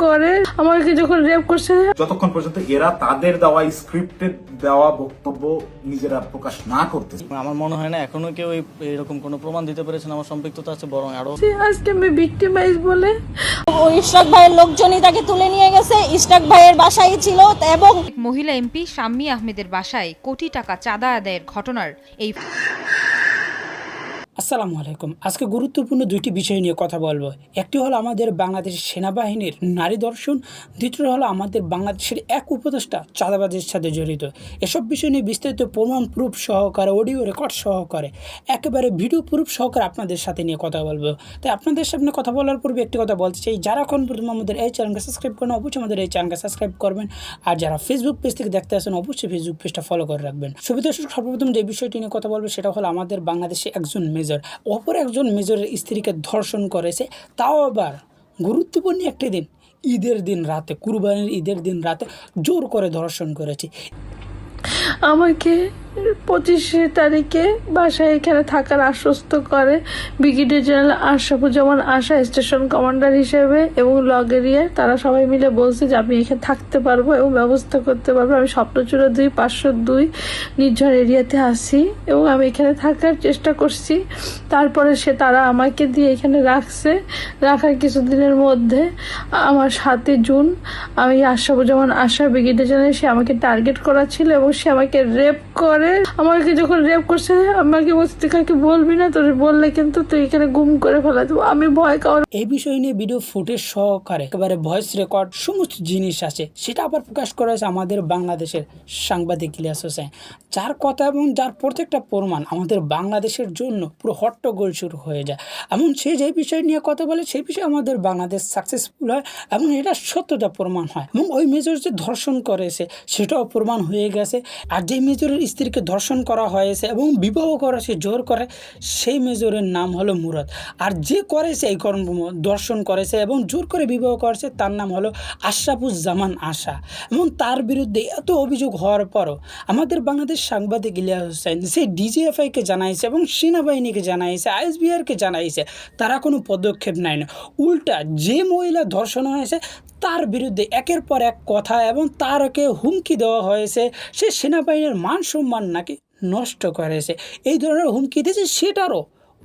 করে, আমাকে যখন রেপ করছে। যতক্ষণ পর্যন্ত এরা তাদের দেওয়া স্ক্রিপ্টেড দেওয়া বক্তব্য নিজেরা প্রকাশ না করতে, আমার মনে হয় না এখনো কেউ এরকম কোনো প্রমাণ দিতে পেরেছেন আমার সম্পৃক্ততা আছে, বরং আরো আজকে আমি ভিক্টিমাইজ বলে ওই ইশরাক ভাইয়ের লোকজনই তাকে তুলে নিয়ে গেছে, ইশরাক ভাইয়ের বাসায় ছিল। এবং মহিলা এমপি শাম্মী আহমেদের বাসায় কোটি টাকা চাঁদা আদায়ের ঘটনার এই আসসালামু আলাইকুম। আজকে গুরুত্বপূর্ণ দুইটি বিষয় নিয়ে কথা বলবো। একটি হলো আমাদের বাংলাদেশের সেনাবাহিনীর নারী ধর্ষণ, দ্বিতীয় হলো আমাদের বাংলাদেশের এক উপদেষ্টা চাঁদাবাজির সাথে জড়িত। এসব বিষয় নিয়ে বিস্তারিত প্রমাণ প্রুফ সহকারে, অডিও রেকর্ড সহকারে, একেবারে ভিডিও প্রুফ সহকারে আপনাদের সাথে নিয়ে কথা বলবো। তাই আপনাদের সামনে কথা বলার পূর্বে একটি কথা বলতে চাই, যারা এখন পর্যন্ত আমাদের এই চ্যানেলকে সাবস্ক্রাইব করেন অবশ্যই আমাদের এই চ্যানেলকে সাবস্ক্রাইব করবেন, আর যারা ফেসবুক পেজ থেকে দেখতে আসেন অবশ্যই ফেসবুক পেজটা ফলো করে রাখবেন। সুবিধার্থক সর্বপ্রথম যে বিষয়টি নিয়ে কথা বলবো সেটা হলো আমাদের বাংলাদেশে একজন মেজর অপর একজন মেজরের স্ত্রীকে ধর্ষণ করেছে, তাও আবার গুরুত্বপূর্ণ একটি দিন, ঈদের দিন রাতে, কুরবানির ঈদের দিন রাতে জোর করে ধর্ষণ করেছে। আমাকে 25 তারিখে বাসায় এখানে থাকার আশ্বস্ত করে ব্রিগেডিয়ার জেনারেল আশরাফুজ্জামান আশা স্টেশন কমান্ডার হিসেবে এবং লগেরিয়া। তারা সবাই মিলে বলছে যে আমি এখানে থাকতে পারবো এবং ব্যবস্থা করতে পারবো। আমি স্বপ্নচূড়া 2 502 নির্ঝর এরিয়াতে আসি এবং আমি এখানে থাকার চেষ্টা করছি। তারপরে তারা আমাকে দিয়ে এখানে রাখার কিছুদিনের মধ্যে আমার 7 জুন আমি আশরাফুজ্জামান আশা ব্রিগেডিয়ার জেনারেল, সে আমাকে টার্গেট করা ছিল এবং সে আমাকে রেপ করে। আমাকে যখন রেপ করছে আমাকে বলতে কাকে বলবি না, তোর বললে কিন্তু তুই এখানে গুম করে ফেলা দেবো। আমি ভয় কারণ এই বিষয় নিয়ে ভিডিও ফুটেজ সহকারে একেবারে ভয়েস রেকর্ড সমস্ত জিনিস আছে, সেটা আবার প্রকাশ করা হয়েছে আমাদের বাংলাদেশের সাংবাদিক ইলিয়াস হোসেন, যার কথা এবং যার প্রত্যেকটা প্রমাণ আমাদের বাংলাদেশের জন্য পুরো হট্টগোল শুরু হয়ে যায়। এমন সে যে বিষয় নিয়ে কথা বলে সেই বিষয়ে আমাদের বাংলাদেশ সাকসেসফুল হয় এবং এটা সত্যতা প্রমাণ হয় এবং ওই মেজর যে ধর্ষণ করেছে সেটাও প্রমাণ হয়ে গেছে। আর যে মেজরের স্ত্রীকে ধর্ষণ করা হয়েছে এবং বিবাহ করেছে জোর করে, সেই মেজরের নাম হলো মুরাদ। আর যে করেছে এই কর্ম ধর্ষণ করেছে এবং জোর করে বিবাহ করেছে তার নাম হলো আশরাফুজ্জামান আশা। এবং তার বিরুদ্ধে এত অভিযোগ হওয়ার পরও আমাদের বাংলাদেশ সাংবাদিক ইলিয়াস হোসেন সে ডিজিএফআইকে জানাইছে এবং সেনাবাহিনীকে জানাইছে, আইএসবিআরকে জানাইছে, তারা কোনো পদক্ষেপ নেয় না। উল্টা যে মহিলা ধর্ষণ হয়েছে তার বিরুদ্ধে একের পর এক কথা এবং তারকে হুমকি দেওয়া হয়েছে, সে সেনাবাহিনীর মান সম্মান নাকি নষ্ট করেছে, এই ধরনের হুমকি দিয়েছে। সেটারও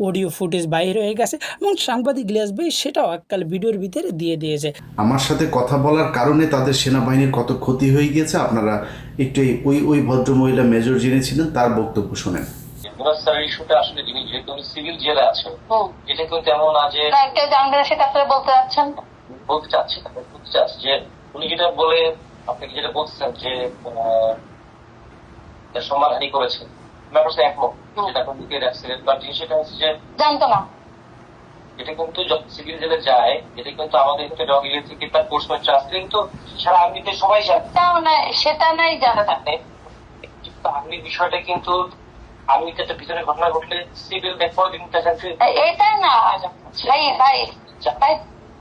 অডিও ফুটেজ বাইর হয়ে গেছে এবং সাংবাদিক ইলিয়াস ভাই সেটাও এককাল ভিডিওর ভিতরে দিয়ে দিয়েছে। আমার সাথে কথা বলার কারণে তাদের সেনাবাহিনীর কত ক্ষতি হয়ে গিয়েছে আপনারা একটু ওই ভদ্র মহিলা মেজর যিনি ছিলেন তার বক্তব্য শোনেন। মুরাদ স্যারের ইস্যুটা আসলে যিনি যেহেতু সিভিল জেলে আছে, এটা কিন্তু এমন না যে একটা জানবেন সেটা আপনারা বলতে যাচ্ছেন, বলতে চাচ্ছি যে উনি যেটা বলে আপনাকে যেটা বলছেন যে সম্মানহানি করেছেন, ব্যাপারটা একমত। যেটা এখন দিকে অ্যাক্সিডেন্ট বা সেটা হচ্ছে যে জানতো না, এটা কিন্তু যখন সিভিল জেলে যায় এটা কিন্তু আমাদের কিন্তু ডগিয়ে থেকে তার পোস্টম্যান ট্রাস্ট কিন্তু সারা আর্মিতে সবাই জানে, সেটা নাই জানা থাকে। কিন্তু আর্মির বিষয়টা কিন্তু আর্মিতে একটা ভিতরে ঘটনা ঘটলে সিভিল ব্যাপার এটা না ভাই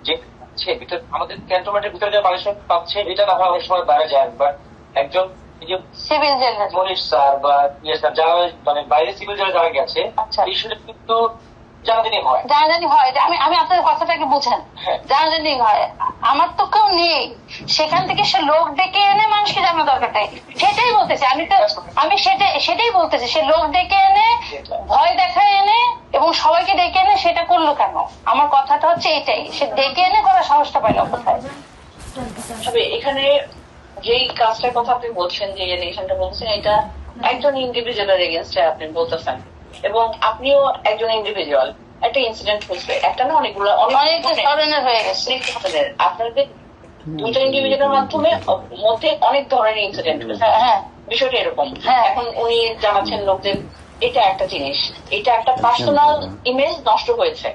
যে ভিতরে আমাদের ক্যান্টনমেন্টের ভিতরে যে পানিশমেন্ট পাচ্ছে এটা না হয় অনেক সময় বাইরে যায়, বাট একজন সিভিল জেলার মনির স্যার বা যারা মানে বাইরে সিভিল জেলে যারা গেছে বিষয়টা কিন্তু জানাজানি হয়। আমি আপনার কথাটাকে বুঝেন, জানাজানি হয়। আমার তো কেউ নেই সেখান থেকে, সে লোক ডেকে এনে মানুষকে জানানো দরকার নেই, সেটাই বলতেছে। আমি সেটাই বলতেছি, সে লোক ডেকে এনে ভয় দেখায় এনে এবং সবাইকে ডেকে এনে সেটা করলো কেন? আমার কথাটা হচ্ছে এটাই, সে ডেকে এনে করার সাহসটা পাইল কোথায়? তবে এখানে যেই কাজটার কথা আপনি বলছেন, যে এলিগেশনটা বলছেন, এটা একজন ইন্ডিভিজুয়ালের এগেইনস্টে আপনি বলতেছেন এবং আপনিও একজন ইন্ডিভিজুয়াল। একটা ইনসিডেন্ট হয়েছে, একটা না অনেকগুলো, অনেক ধরনের হয়ে গেছে। আপনাদের দুটো ইন্ডিভিজুয়ালের মধ্যে অনেক ধরনের ইনসিডেন্ট হয়েছে। হ্যাঁ, বিষয়টা এরকম। এখন উনি জানাচ্ছেন লোকদের এটা একটা জিনিস, এটা একটা পার্সোনাল ইমেজ নষ্ট হয়েছে,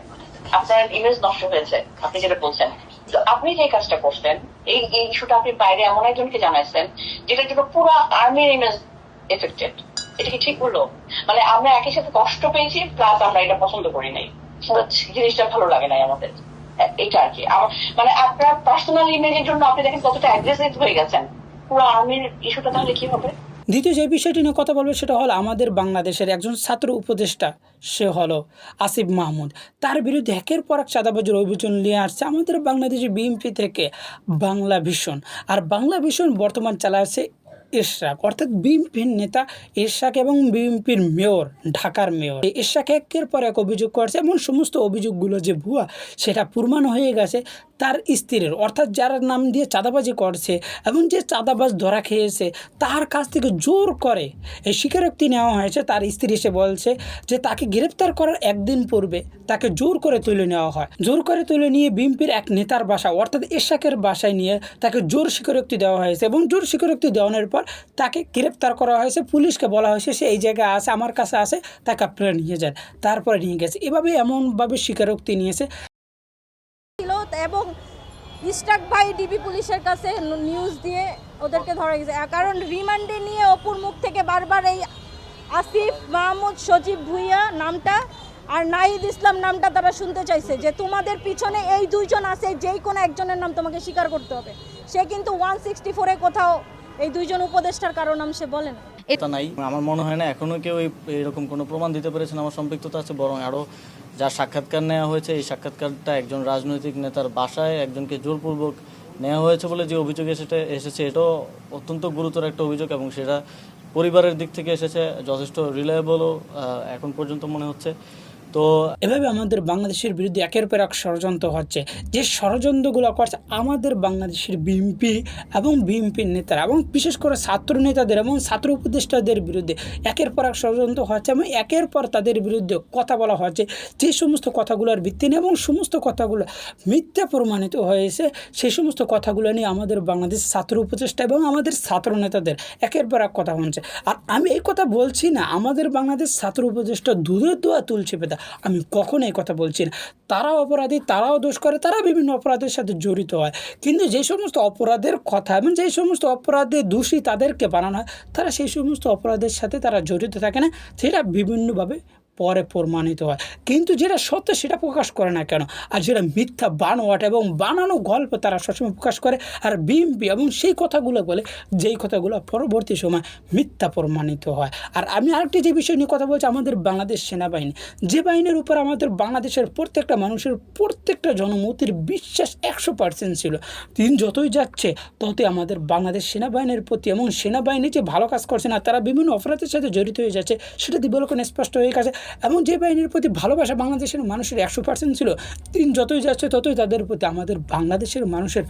আপনার ইমেজ নষ্ট হয়েছে, আপনি যেটা বলছেন। তো আপনি যে কাজটা করছেন, এই ইস্যুটা আপনি বাইরে এমন একজনকে জানাইছেন যেটার জন্য পুরো আর্মির ইমেজ এফেক্টেড। এটা কি ঠিক বললো? মানে আমরা একই সাথে কষ্ট পেয়েছি, প্লাস আমরা এটা পছন্দ করি নাই, জিনিসটা ভালো লাগে নাই আমাদের, এটা আর কি। মানে আপনার পার্সোনাল ইমেজের জন্য আপনি দেখেন কতটা অ্যাগ্রেসিভ হয়ে গেছেন, পুরো আর্মির ইস্যুটা তাহলে কি হবে? দ্বিতীয় যে বিষয়টি নিয়ে কথা বলবো সেটা হলো আমাদের বাংলাদেশের একজন ছাত্র উপদেষ্টা, সে হলো আসিফ মাহমুদ। তার বিরুদ্ধে একের পর এক চাঁদাবাজির অভিযোগ নিয়ে আসছে আমাদের বাংলাদেশি বিএনপি থেকে বাংলা ভিশন। আর বাংলা ভিশন বর্তমান চালাচ্ছে এরশাদ, অর্থাৎ বিএনপির নেতা এরশাদ এবং বিএনপির মেয়র, ঢাকার মেয়র এরশাদ একের পর এক অভিযোগ করছে এবং সমস্ত অভিযোগগুলো যে ভুয়া সেটা প্রমাণ হয়ে গেছে তার স্ত্রীর, অর্থাৎ যার নাম দিয়ে চাঁদাবাজি করছে এবং যে চাঁদাবাজ ধরা খেয়েছে তার কাছ থেকে জোর করে এই স্বীকারোক্তি নেওয়া হয়েছে। তার স্ত্রী এসে বলছে যে তাকে গ্রেপ্তার করার একদিন পূর্বে তাকে জোর করে তুলে নেওয়া হয়, জোর করে তুলে নিয়ে বিএনপির এক নেতার বাসা অর্থাৎ এরশাদের বাসায় নিয়ে তাকে জোর স্বীকারোক্তি দেওয়া হয়েছে এবং জোর স্বীকারোক্তি দেওয়ানোর পর তাকে গ্রেপ্তার করা হয়েছে। পুলিশকে বলা হয়েছে সে এই জায়গায় আছে, আমার কাছে আছে, তাকে আপনারা নিয়ে যান। তারপরে নিয়ে গেছে, এভাবে এমনভাবে স্বীকারোক্তি নিয়েছে। এবং ইস্টাক ভাই ডিবি পুলিশের কাছে নিউজ দিয়ে ওদেরকে ধরা গেছে, কারণ রিমান্ডে নিয়ে অপুর মুখ থেকে বারবার এই আসিফ মাহমুদ, সজীব ভুইয়া নামটা আর নাহিদ ইসলাম নামটা তারা শুনতে চাইছে যে তোমাদের পিছনে এই দুইজন আছে, যেই কোনো একজনের নাম তোমাকে স্বীকার করতে হবে। সে কিন্তু 164-এ কোথাও এই দুইজন উপদেষ্টার কারণ নাম সে বলে না। এটা নাই, আমার মনে হয় না এখনো কেউ এরকম কোনো প্রমাণ দিতে পেরেছেন আমার সম্পৃক্ততা আছে। বরং আরও যা সাক্ষাৎকার নেওয়া হয়েছে, এই সাক্ষাৎকারটা একজন রাজনৈতিক নেতার বাসায় একজনকে জোরপূর্বক নেওয়া হয়েছে বলে যে অভিযোগ এসেছে এটাও অত্যন্ত গুরুতর একটা অভিযোগ এবং সেটা পরিবারের দিক থেকে এসেছে, যথেষ্ট রিলায়েবলও এখন পর্যন্ত মনে হচ্ছে। তো এভাবে আমাদের বাংলাদেশের বিরুদ্ধে একের পর এক ষড়যন্ত্র হচ্ছে, যে ষড়যন্ত্রগুলো করছে আমাদের বাংলাদেশের বিএনপি এবং বিএনপির নেতারা এবং বিশেষ করে ছাত্র নেতাদের এবং ছাত্র উপদেষ্টাদের বিরুদ্ধে একের পর এক ষড়যন্ত্র হচ্ছে এবং একের পর তাদের বিরুদ্ধে কথা বলা হচ্ছে, যে সমস্ত কথাগুলোর ভিত্তি নিয়ে এবং সমস্ত কথাগুলো মিথ্যা প্রমাণিত হয়েছে, সেই সমস্ত কথাগুলো নিয়ে আমাদের বাংলাদেশ ছাত্র উপদেষ্টা এবং আমাদের ছাত্র নেতাদের একের পর এক কথা হচ্ছে। আর আমি এই কথা বলছি না আমাদের বাংলাদেশ ছাত্র উপদেষ্টা দুধের দোয়া তুলছে পেতা, আমি কখনো এই কথা বলছি না। তারাও অপরাধী, তারাও দোষ করে, তারা বিভিন্ন অপরাধের সাথে জড়িত হয়, কিন্তু যে সমস্ত অপরাধের কথা এবং যে সমস্ত অপরাধে দোষী তাদেরকে বানানো হয়, তারা সেই সমস্ত অপরাধের সাথে তারা জড়িত থাকে না, সেটা বিভিন্নভাবে পরে প্রমাণিত হয়। কিন্তু যেটা সত্য সেটা প্রকাশ করে না কেন, আর যেটা মিথ্যা বানোয়াট এবং বানানো গল্প তারা সবসময় প্রকাশ করে আর বিএনপি এবং সেই কথাগুলো বলে যেই কথাগুলো পরবর্তী সময় মিথ্যা প্রমাণিত হয়। আর আমি আরেকটি যে বিষয় নিয়ে কথা বলছি, আমাদের বাংলাদেশ সেনাবাহিনী, যে বাহিনীর উপর আমাদের বাংলাদেশের প্রত্যেকটা মানুষের প্রত্যেকটা জনমতের বিশ্বাস 100% ছিল, দিন যতই যাচ্ছে ততই আমাদের বাংলাদেশ সেনাবাহিনীর প্রতি এবং সেনাবাহিনী যে ভালো কাজ করছে না, তারা বিভিন্ন অপরাধের সাথে জড়িত হয়ে যাচ্ছে সেটা দিবলোকন স্পষ্ট হয়ে গেছে। এবং যে বাহিনীর প্রতি ভালোবাসা বাংলাদেশের মানুষের 100% ছিল, দিন যতই যাচ্ছে ততই তাদের প্রতি আমাদের বাংলাদেশের মানুষের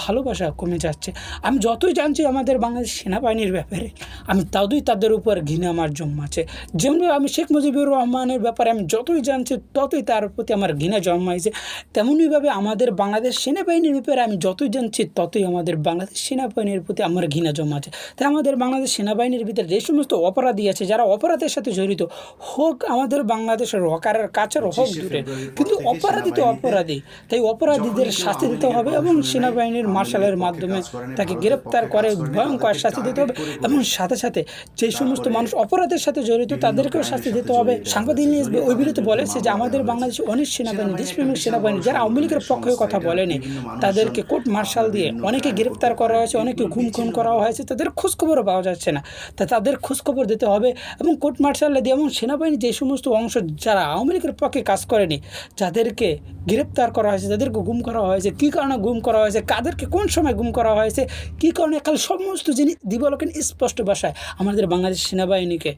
ভালোবাসা কমে যাচ্ছে। আমি যতই জানছি আমাদের বাংলাদেশ সেনাবাহিনীর ব্যাপারে, আমি ততই তাদের উপর ঘৃণা আমার জন্মাচ্ছে। যেমনভাবে আমি শেখ মুজিবুর রহমানের ব্যাপারে আমি যতই জানছি ততই তার প্রতি আমার ঘৃণা জন্মাইছে, তেমনইভাবে আমাদের বাংলাদেশ সেনাবাহিনীর ব্যাপারে আমি যতই জানছি ততই আমাদের বাংলাদেশ সেনাবাহিনীর প্রতি আমার ঘৃণা জন্মাচ্ছে। তাই আমাদের বাংলাদেশ সেনাবাহিনীর ভিতরে যে সমস্ত অপরাধী আছে, যারা অপরাধের সাথে জড়িত, হোক আমাদের বাংলাদেশের হকারের কাছের হোক দূরে, কিন্তু অপরাধী তো অপরাধী, তাই অপরাধীদের শাস্তি দিতে হবে এবং সেনাবাহিনীর মার্শালের মাধ্যমে তাকে গ্রেপ্তার করে ভয়ঙ্কর শাস্তি দিতে হবে এবং সাথে সাথে যে সমস্ত মানুষ অপরাধের সাথে জড়িত তাদেরকেও শাস্তি দিতে হবে। সাংবাদিক ওই বিরুদ্ধে বলেছে যে আমাদের বাংলাদেশে অনেক সেনাবাহিনী, দেশপ্রেমিক সেনাবাহিনী যারা আওয়ামী লীগের পক্ষে কথা বলেনি, তাদেরকে কোর্ট মার্শাল দিয়ে অনেকে গ্রেপ্তার করা হয়েছে, অনেকে গুম খুন করা হয়েছে, তাদের খোঁজখবরও পাওয়া যাচ্ছে না। তা তাদের খোঁজখবর দিতে হবে এবং কোর্ট মার্শাল দিয়ে এবং সেনাবাহিনী যে সমস্ত অংশ যারা আওয়ামী লীগের পক্ষে কাজ করেনি যাদেরকে গ্রেপ্তার করা হয়েছে, যাদেরকে গুম করা হয়েছে, কী কারণে গুম করা হয়েছে, কাদেরকে কোন সময় গুম করা হয়েছে, কী কারণে, কাল সমস্ত জিনিস দিবলোকেন স্পষ্ট ভাষায় আমাদের বাংলাদেশ সেনাবাহিনীকে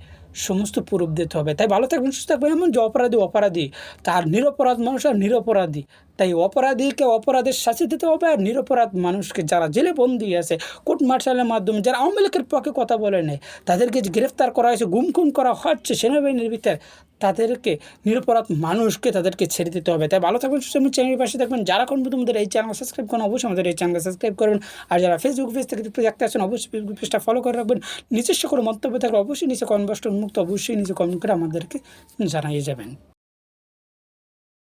সমস্ত প্রুফ দিতে হবে। তাই ভালো থাকবেন, সুস্থ থাকবেন। এমন যে অপরাধী অপরাধী, তার নিরপরাধ মানুষ আর নিরপরাধী, তাই অপরাধীকে অপরাধের শাস্তি দিতে হবে আর নিরপরাধ মানুষকে যারা জেলে বন্দী আছে কোর্ট মার্শালের মাধ্যমে, যারা আওয়ামী লীগের পক্ষে কথা বলে নেই, তাদেরকে যে গ্রেফতার করা হয়েছে, গুম খুন করা হচ্ছে সেনাবাহিনীর ভিতরে, তাদেরকে নিরপরাধ মানুষকে তাদেরকে ছেড়ে দিতে হবে। তাই ভালো থাকবেন, সুস্থ চ্যানেলের পাশে থাকবেন। যারা কোন আমাদের এই চ্যানেল সাবস্ক্রাইব করেন অবশ্যই আমাদের এই চ্যানেল সাবস্ক্রাইব করবেন। আর যারা ফেসবুক পেজ থেকে দেখতে আসছেন অবশ্যই ফেসবুক পেজটা ফলো করে রাখবেন। নিজস্ব কোনো মন্তব্য থাকলে অবশ্যই নিচে কমেন্ট বক্সটা উন্মুক্ত, অবশ্যই নিচে কমেন্ট করে আমাদেরকে জানিয়ে যাবেন।